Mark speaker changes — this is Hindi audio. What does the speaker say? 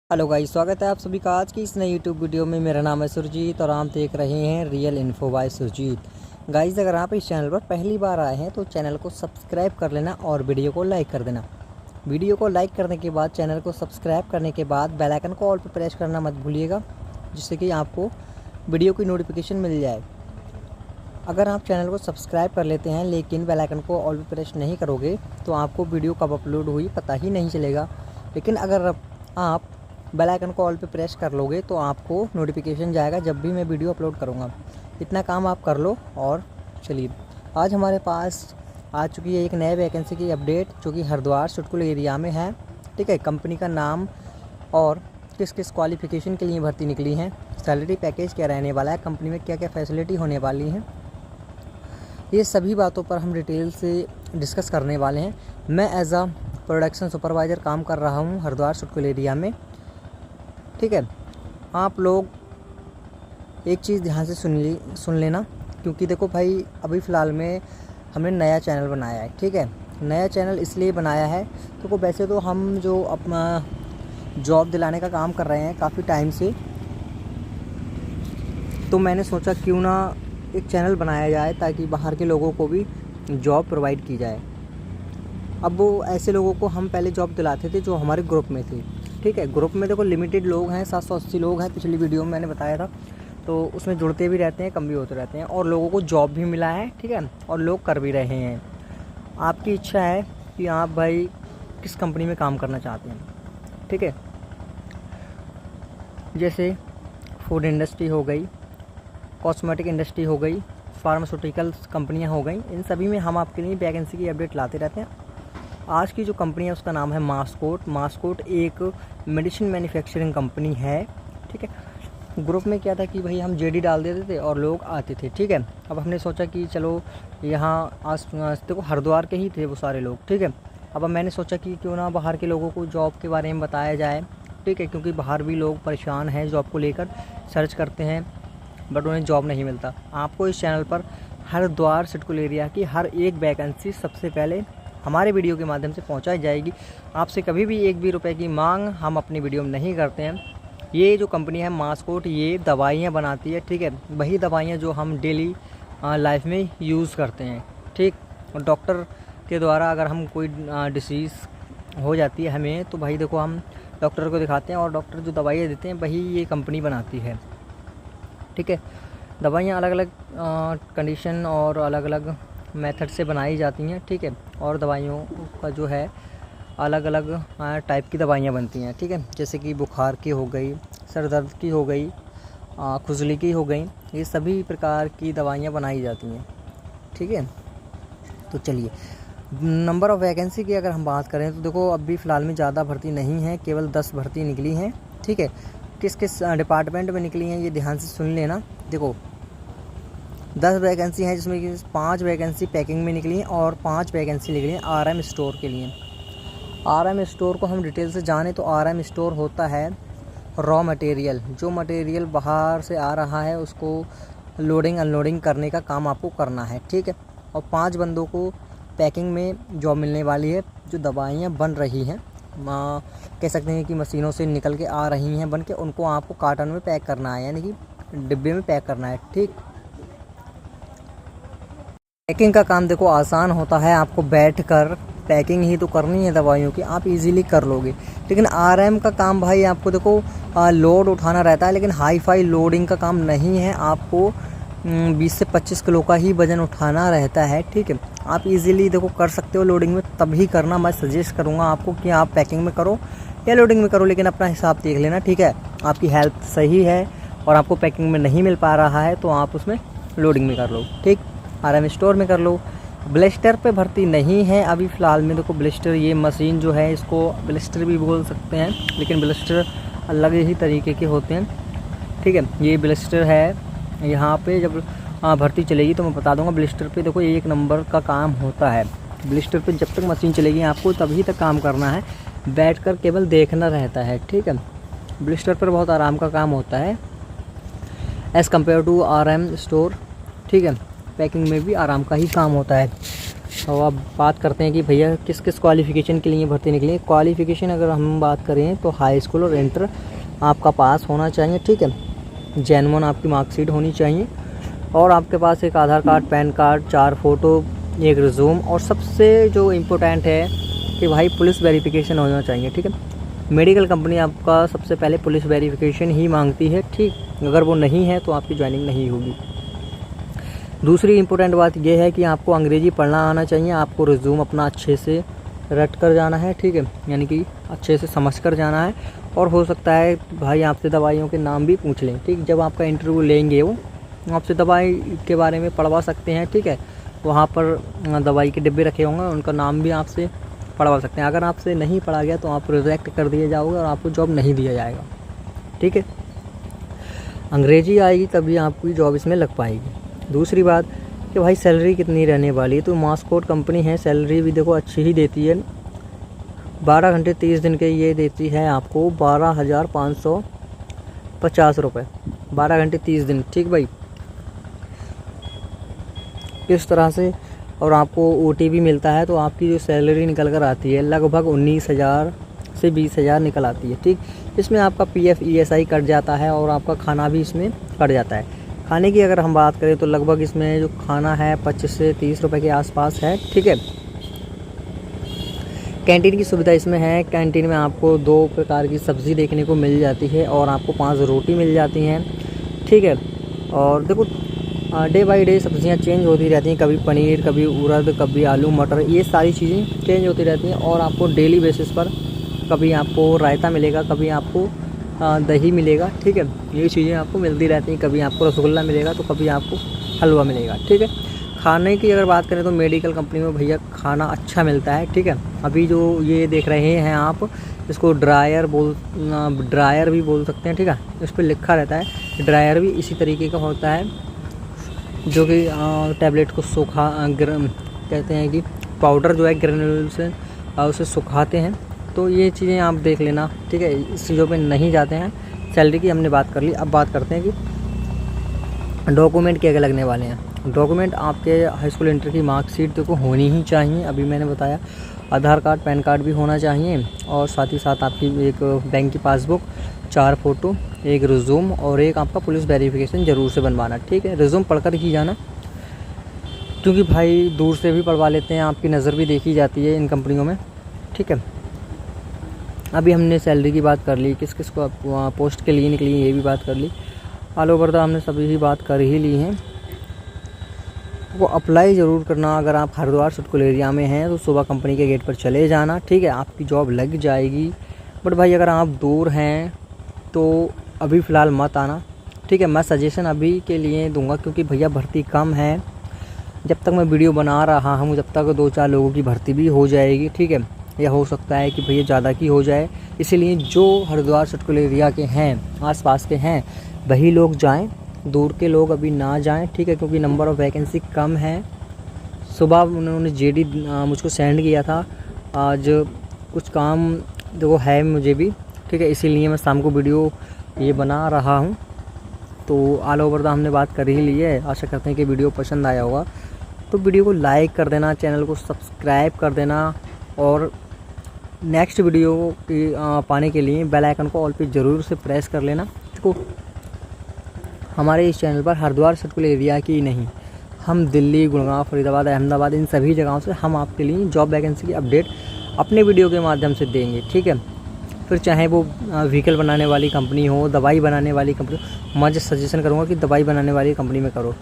Speaker 1: हेलो गाइस, स्वागत है आप सभी का आज की इस नई यूट्यूब वीडियो में। मेरा नाम है सुरजीत और आप देख रहे हैं real info by Surjeet. Guys, अगर आप इस चैनल पर पहली बार आए हैं तो चैनल को सब्सक्राइब कर लेना और वीडियो को लाइक कर देना। वीडियो को लाइक करने के बाद चैनल को सब्सक्राइब करने के बाद बेल आइकन को ऑल पर प्रेस करना मत भूलिएगा, जिससे कि आपको वीडियो की नोटिफिकेशन मिल जाए। अगर आप चैनल को सब्सक्राइब कर लेते हैं लेकिन बेल आइकन को ऑल पर प्रेस नहीं करोगे तो आपको वीडियो कब अपलोड हुई पता ही नहीं चलेगा। लेकिन अगर आप बेल आइकन को ऑल पे प्रेस कर लोगे तो आपको नोटिफिकेशन जाएगा जब भी मैं वीडियो अपलोड करूँगा। इतना काम आप कर लो। और चलिए, आज हमारे पास आ चुकी है एक नए वैकेंसी की अपडेट, जो कि हरिद्वार सुटकुल एरिया में है। ठीक है, कंपनी का नाम और किस किस क्वालिफ़िकेशन के लिए भर्ती निकली है, सैलरी पैकेज क्या रहने वाला है, कंपनी में क्या क्या फैसिलिटी होने वाली है, ये सभी बातों पर हम डिटेल से डिस्कस करने वाले हैं। मैं एज अ प्रोडक्शन सुपरवाइज़र काम कर रहा हूँ हरिद्वार सुटकुल एरिया में। ठीक है, आप लोग एक चीज़ ध्यान से सुन लेना, क्योंकि देखो भाई, अभी फ़िलहाल में हमने नया चैनल बनाया है। ठीक है, नया चैनल इसलिए बनाया है तो वैसे तो हम जो अपना जॉब दिलाने का काम कर रहे हैं काफ़ी टाइम से, तो मैंने सोचा क्यों ना एक चैनल बनाया जाए ताकि बाहर के लोगों को भी जॉब प्रोवाइड की जाए। अब वो ऐसे लोगों को हम पहले जॉब दिलाते थे जो हमारे ग्रुप में थे। ठीक है, ग्रुप में देखो लिमिटेड लोग हैं, 780 लोग हैं, पिछली वीडियो में मैंने बताया था। तो उसमें जुड़ते भी रहते हैं, कम भी होते रहते हैं, और लोगों को जॉब भी मिला है। ठीक है, और लोग कर भी रहे हैं। आपकी इच्छा है कि आप भाई किस कंपनी में काम करना चाहते हैं। ठीक है, जैसे फूड इंडस्ट्री हो गई, कॉस्मेटिक इंडस्ट्री हो गई, फार्मास्यूटिकल्स कंपनियाँ हो गई, इन सभी में हम आपके लिए वैकेंसी की अपडेट लाते रहते हैं। आज की जो कंपनी है उसका नाम है मास्कोट। मास्कोट एक मेडिसिन मैन्युफैक्चरिंग कंपनी है। ठीक है, ग्रुप में क्या था कि भाई हम जेडी डाल देते थे और लोग आते थे। ठीक है, अब हमने सोचा कि चलो यहाँ आस देखो हरिद्वार के ही थे वो सारे लोग। ठीक है, अब मैंने सोचा कि क्यों ना बाहर के लोगों को जॉब के बारे में बताया जाए। ठीक है, क्योंकि बाहर भी लोग परेशान हैं, जॉब को लेकर सर्च करते हैं बट उन्हें जॉब नहीं मिलता। आपको इस चैनल पर हरिद्वार सुटकुल एरिया की हर एक वैकेंसी सबसे पहले हमारे वीडियो के माध्यम से पहुंचाई जाएगी। आपसे कभी भी एक भी रुपए की मांग हम अपनी वीडियो में नहीं करते हैं। ये जो कंपनी है मास्कोट, ये दवाइयाँ बनाती है। ठीक है, वही दवाइयाँ जो हम डेली लाइफ में यूज़ करते हैं। ठीक, और डॉक्टर के द्वारा अगर हम कोई डिसीज़ हो जाती है हमें, तो भाई देखो हम डॉक्टर को दिखाते हैं और डॉक्टर जो दवाइयाँ देते हैं वही ये कंपनी बनाती है। ठीक है, दवाइयाँ अलग अलग कंडीशन और अलग अलग मेथड से बनाई जाती हैं। ठीक है, और दवाइयों का जो है अलग अलग टाइप की दवाइयाँ बनती हैं। ठीक है, जैसे कि बुखार की हो गई, सर दर्द की हो गई, खुजली की हो गई, ये सभी प्रकार की दवाइयाँ बनाई जाती हैं। ठीक है, तो चलिए, नंबर ऑफ़ वैकेंसी की अगर हम बात करें तो देखो अभी फ़िलहाल में ज़्यादा भर्ती नहीं है, केवल 10 भर्ती निकली हैं। ठीक है, किस किस डिपार्टमेंट में निकली हैं ये ध्यान से सुन लेना। देखो 10 वैकेंसी हैं, जिसमें कि 5 वैकेंसी पैकिंग में निकली हैं और 5 वैकेंसी निकली हैं आरएम स्टोर के लिए। आरएम स्टोर को हम डिटेल से जाने तो आरएम स्टोर होता है रॉ मटेरियल, जो मटेरियल बाहर से आ रहा है उसको लोडिंग अनलोडिंग करने का काम आपको करना है। ठीक है, और 5 बंदों को पैकिंग में जॉब मिलने वाली है। जो दवाइयाँ बन रही हैं, कह सकते हैं कि मशीनों से निकल के आ रही हैं बन के, उनको आपको कार्टन में पैक करना है, यानी कि डिब्बे में पैक करना है। ठीक, पैकिंग का काम देखो आसान होता है, आपको बैठकर पैकिंग ही तो करनी है दवाइयों की, आप इजीली कर लोगे। लेकिन आरएम का काम भाई आपको देखो लोड उठाना रहता है, लेकिन हाई फाई लोडिंग का काम नहीं है। आपको 20 से 25 किलो का ही वज़न उठाना रहता है। ठीक है, आप इजीली देखो कर सकते हो लोडिंग में, तभी करना। मैं सजेस्ट करूँगा आपको कि आप पैकिंग में करो या लोडिंग में करो, लेकिन अपना हिसाब देख लेना। ठीक है, आपकी हेल्थ सही है और आपको पैकिंग में नहीं मिल पा रहा है तो आप उसमें लोडिंग में कर लो। ठीक, आरएम स्टोर में कर लो। ब्लिस्टर पे भर्ती नहीं है अभी फ़िलहाल में। देखो ब्लिस्टर, ये मशीन जो है इसको ब्लिस्टर भी बोल सकते हैं, लेकिन ब्लिस्टर अलग ही तरीके के होते हैं। ठीक है, ये ब्लिस्टर है। यहाँ पे जब भर्ती चलेगी तो मैं बता दूंगा। ब्लिस्टर पे देखो 1 नंबर का काम होता है। ब्लिस्टर पे जब तक मशीन चलेगी आपको तभी तक काम करना है, बैठकर केवल देखना रहता है। ठीक है, ब्लिस्टर पर बहुत आराम का काम होता है as compare to RM store. ठीक है, पैकिंग में भी आराम का ही काम होता है। तो अब बात करते हैं कि भैया किस किस क्वालिफ़िकेशन के लिए भर्ती निकली है। क्वालिफ़िकेशन अगर हम बात करें तो हाई स्कूल और इंटर आपका पास होना चाहिए, ठीक है। जेन्युइन आपकी मार्कशीट होनी चाहिए और आपके पास एक आधार कार्ड, पैन कार्ड, 4 फ़ोटो, एक रिज्यूम और सबसे जो इम्पोर्टेंट है कि भाई पुलिस वेरिफिकेशन होना चाहिए, ठीक है। मेडिकल कंपनी आपका सबसे पहले पुलिस वेरिफिकेशन ही मांगती है, ठीक। अगर वो नहीं है तो आपकी ज्वाइनिंग नहीं होगी। दूसरी इम्पोर्टेंट बात यह है कि आपको अंग्रेज़ी पढ़ना आना चाहिए। आपको रिज्यूम अपना अच्छे से रट कर जाना है, ठीक है, यानी कि अच्छे से समझ कर जाना है। और हो सकता है भाई आपसे दवाइयों के नाम भी पूछ लें, ठीक। जब आपका इंटरव्यू लेंगे वो आपसे दवाई के बारे में पढ़वा सकते हैं, ठीक है। वहाँ पर दवाई के डिब्बे रखे होंगे, उनका नाम भी आपसे पढ़वा सकते हैं। अगर आपसे नहीं पढ़ा गया तो आप रिजेक्ट कर दिए जाओगे और आपको जॉब नहीं दिया जाएगा, ठीक है। अंग्रेज़ी आएगी तभी आपकी जॉब इसमें लग पाएगी। दूसरी बात कि भाई सैलरी कितनी रहने वाली है, तो मास्कोट कंपनी है, सैलरी भी देखो अच्छी ही देती है। 12 घंटे 30 दिन के ये देती है आपको 12,550 रुपये, 12 घंटे 30 दिन, ठीक भाई। इस तरह से और आपको ओटी भी मिलता है, तो आपकी जो सैलरी निकल कर आती है लगभग 19,000 से 20,000 निकल आती है, ठीक। इसमें आपका पीएफ ईएसआई कट जाता है और आपका खाना भी इसमें कट जाता है। खाने की अगर हम बात करें तो लगभग इसमें जो खाना है 25 से 30 रुपये के आसपास है, ठीक है। कैंटीन की सुविधा इसमें है। कैंटीन में आपको 2 प्रकार की सब्ज़ी देखने को मिल जाती है और आपको 5 रोटी मिल जाती हैं, ठीक है। और देखो डे बाय डे सब्ज़ियाँ चेंज होती रहती हैं, कभी पनीर, कभी उड़द, कभी आलू मटर, ये सारी चीज़ें चेंज होती रहती हैं। और आपको डेली बेसिस पर कभी आपको रायता मिलेगा, कभी आपको दही मिलेगा, ठीक है। ये चीज़ें आपको मिलती रहती हैं। कभी आपको रसगुल्ला मिलेगा तो कभी आपको हलवा मिलेगा, ठीक है। खाने की अगर बात करें तो मेडिकल कंपनी में भैया खाना अच्छा मिलता है, ठीक है। अभी जो ये देख रहे हैं आप, इसको ड्रायर भी बोल सकते हैं, ठीक है। इस पर लिखा रहता है। ड्रायर भी इसी तरीके का होता है जो कि टैबलेट को कहते हैं कि पाउडर जो है ग्रेनुल से उसे सुखाते हैं। तो ये चीज़ें आप देख लेना, ठीक है। इस चीज़ों पे नहीं जाते हैं। सैलरी की हमने बात कर ली। अब बात करते हैं कि डॉक्यूमेंट क्या क्या लगने वाले हैं। डॉक्यूमेंट आपके हाई स्कूल इंटर की मार्कशीट देखो होनी ही चाहिए, अभी मैंने बताया। आधार कार्ड, पैन कार्ड भी होना चाहिए और साथ ही साथ आपकी एक बैंक की पासबुक, 4 फ़ोटो, एक रिज्यूम और एक आपका पुलिस वेरिफिकेशन ज़रूर से बनवाना, ठीक है। रिज्यूम पढ़कर ही जाना, क्योंकि भाई दूर से भी पढ़वा लेते हैं, आपकी नज़र भी देखी जाती है इन कंपनियों में, ठीक है। अभी हमने सैलरी की बात कर ली, किस किस को पोस्ट के लिए निकली ये भी बात कर ली। ऑल ओवर तो हमने सभी ही बात कर ही ली हैं। वो अप्लाई ज़रूर करना। अगर आप हरिद्वार सुटकुल एरिया में हैं तो सुबह कंपनी के गेट पर चले जाना, ठीक है। आपकी जॉब लग जाएगी। बट भाई अगर आप दूर हैं तो अभी फ़िलहाल मत आना, ठीक है। मैं सजेशन अभी के लिए दूंगा क्योंकि भैया भर्ती कम है। जब तक मैं वीडियो बना रहा हूँ जब तक 2-4 लोगों की भर्ती भी हो जाएगी, ठीक है। या हो सकता है कि भैया ज़्यादा की हो जाए, इसीलिए जो हरिद्वार सुटकुल एरिया के हैं, आसपास के हैं, वही लोग जाएं, दूर के लोग अभी ना जाएं, ठीक है। क्योंकि नंबर ऑफ़ वैकेंसी कम है। सुबह उन्होंने जेडी मुझको सेंड किया था। आज कुछ काम जो है मुझे भी, ठीक है, इसीलिए मैं शाम को वीडियो ये बना रहा हूँ। तो ऑल ओवर दा हमने बात कर ही ली है। आशा करते हैं कि वीडियो पसंद आया होगा। तो वीडियो को लाइक कर देना, चैनल को सब्सक्राइब कर देना और नेक्स्ट वीडियो की पाने के लिए बेल आइकन को ऑल पे ज़रूर से प्रेस कर लेना। देखो हमारे इस चैनल पर हरिद्वार सुटकुल एरिया की नहीं, हम दिल्ली, गुड़गांव, फरीदाबाद, अहमदाबाद, इन सभी जगहों से हम आपके लिए जॉब वैकेंसी की अपडेट अपने वीडियो के माध्यम से देंगे, ठीक है। फिर चाहे वो व्हीकल बनाने वाली कंपनी हो, दवाई बनाने वाली कंपनी हो, मैं सजेशन करूँगा कि दवाई बनाने वाली कंपनी में करो।